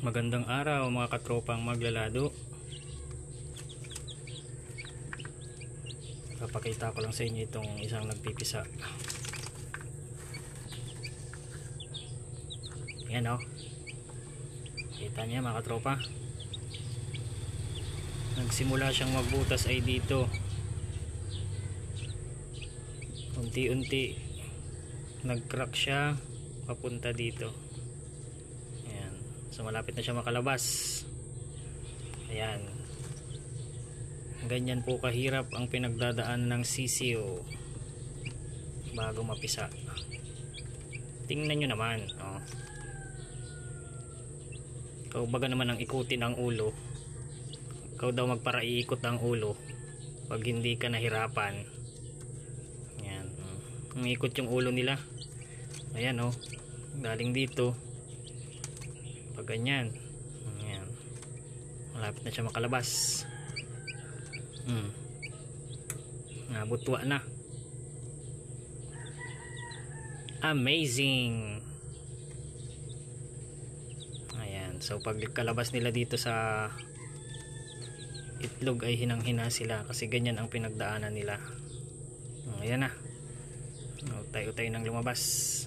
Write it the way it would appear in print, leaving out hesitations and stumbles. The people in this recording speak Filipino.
Magandang araw mga katropang maglalado. Papakita ko lang sa inyo itong isang nagpipisa. Yan o. Kita niya mga katropa. Nagsimula siyang magbutas ay dito. Unti-unti nag-crack siya papunta dito. So malapit na siya makalabas. Ayan. Ganyan po kahirap ang pinagdadaan ng sisiyo bago mapisa. Tingnan nyo naman. Oh. Ikaw baga naman ang ikutin ang ulo. Ikaw daw magpara-iikot ang ulo pag hindi ka nahirapan. Ayan. Umiikot yung ulo nila. Ayan oh. Galing dito. Pag ganyan. Ayan. Malapit na siya makalabas. Nabutwa na. Amazing. Ayan. So pag kalabas nila dito sa itlog ay hinang-hina sila kasi ganyan ang pinagdaanan nila. Ayan na. Utay-utay nang lumabas.